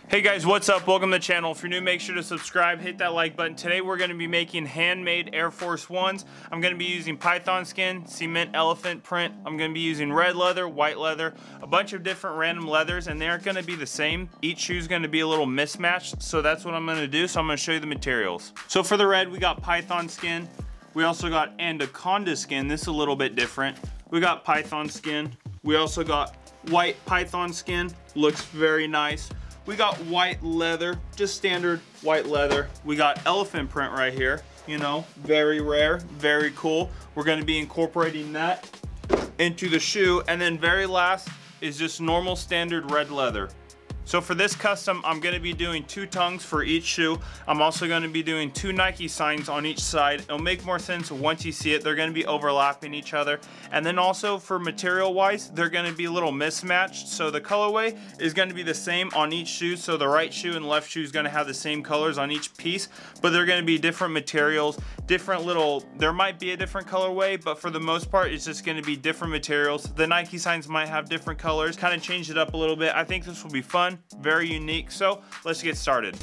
Hey guys, what's up? Welcome to the channel. If you're new, make sure to subscribe, hit that like button. Today we're going to be making handmade Air Force Ones. I'm going to be using python skin, cement elephant print. I'm going to be using red leather, white leather, a bunch of different random leathers, and they aren't going to be the same. Each shoe is going to be a little mismatched, so that's what I'm going to do. So I'm going to show you the materials. So for the red, we got python skin. We also got anaconda skin. This is a little bit different. We got python skin. We also got white python skin. Looks very nice. We got white leather, just standard white leather. We got elephant print right here, you know, very rare, very cool. We're gonna be incorporating that into the shoe. And then very last is just normal standard red leather. So for this custom, I'm gonna be doing 2 tongues for each shoe. I'm also gonna be doing 2 Nike signs on each side. It'll make more sense once you see it. They're gonna be overlapping each other. And then also for material wise, they're gonna be a little mismatched. So the colorway is gonna be the same on each shoe. So the right shoe and left shoe is gonna have the same colors on each piece, but they're gonna be different materials, different little, there might be a different colorway, but for the most part, it's just gonna be different materials. The Nike signs might have different colors, kind of change it up a little bit. I think this will be fun. Very unique, so let's get started.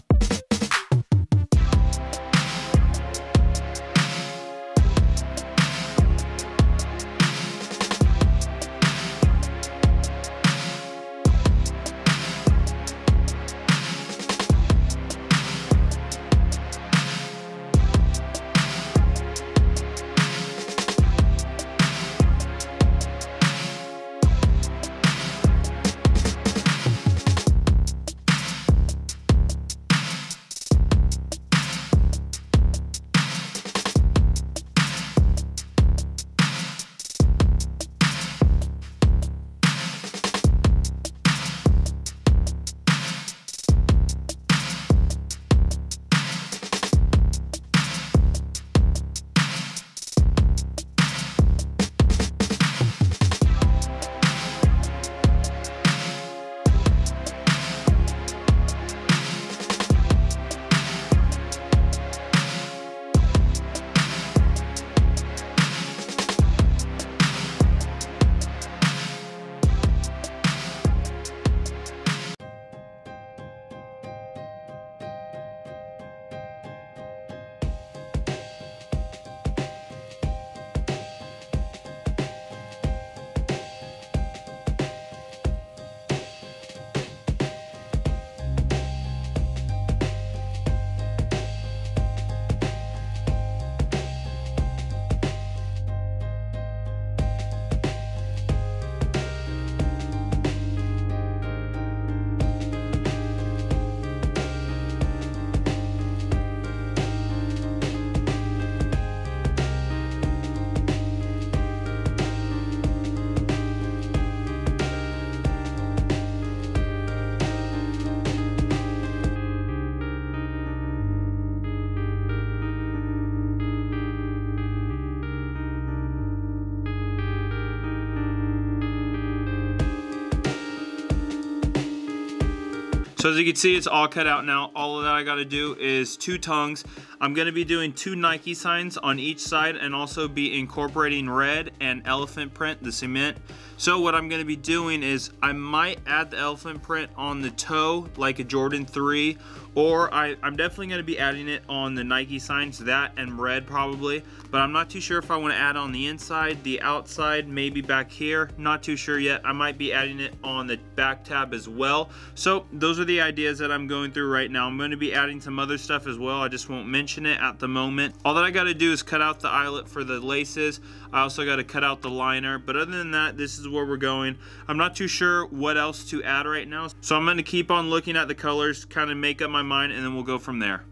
So as you can see, it's all cut out now. All that I gotta do is 2 tongues. I'm gonna be doing 2 Nike signs on each side and also be incorporating red and elephant print, the cement. So what I'm gonna be doing is I might add the elephant print on the toe like a Jordan 3, or I'm definitely gonna be adding it on the Nike signs, that and red probably, but I'm not too sure if I wanna add on the inside, the outside, maybe back here, not too sure yet. I might be adding it on the back tab as well. So those are the ideas that I'm going through right now. I'm gonna be adding some other stuff as well. I just won't mention it at the moment. All that I gotta do is cut out the eyelet for the laces. I also gotta cut out the liner, but other than that, this is where we're going. I'm not too sure what else to add right now, so I'm gonna keep on looking at the colors, kind of make up my mind, and then we'll go from there.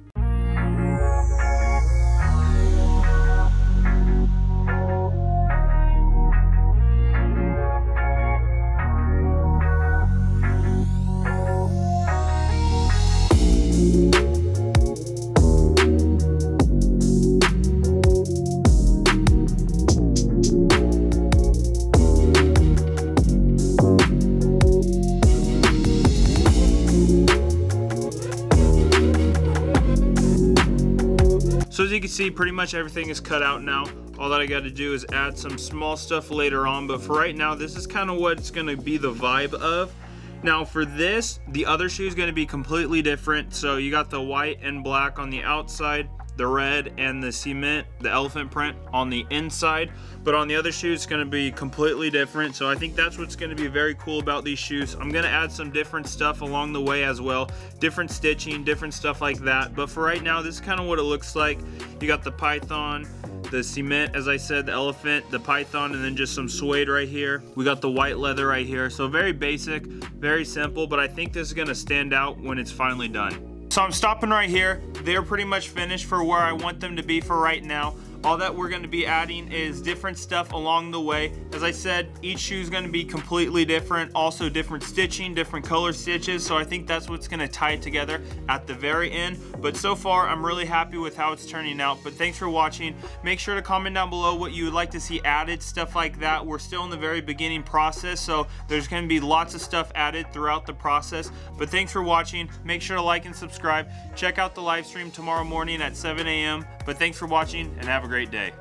So as you can see, pretty much everything is cut out now. All that I got to do is add some small stuff later on, but for right now, this is kind of what it's going to be the vibe of. Now for this, the other shoe is going to be completely different. So you got the white and black on the outside, the red and the cement, the elephant print on the inside, but on the other shoe it's going to be completely different. So I think that's what's going to be very cool about these shoes. I'm going to add some different stuff along the way as well, different stitching, different stuff like that, but for right now this is kind of what it looks like. You got the python, the cement, as I said, the elephant, the python, and then just some suede right here. We got the white leather right here. So very basic, very simple, but I think this is going to stand out when it's finally done. So I'm stopping right here. They're pretty much finished for where I want them to be for right now. All that we're going to be adding is different stuff along the way. As I said, each shoe is going to be completely different, also different stitching, different color stitches, so I think that's what's going to tie it together at the very end. But so far I'm really happy with how it's turning out. But thanks for watching. Make sure to comment down below what you would like to see added, stuff like that. We're still in the very beginning process, so there's going to be lots of stuff added throughout the process. But thanks for watching. Make sure to like and subscribe. Check out the live stream tomorrow morning at 7 a.m. But thanks for watching and have a great day.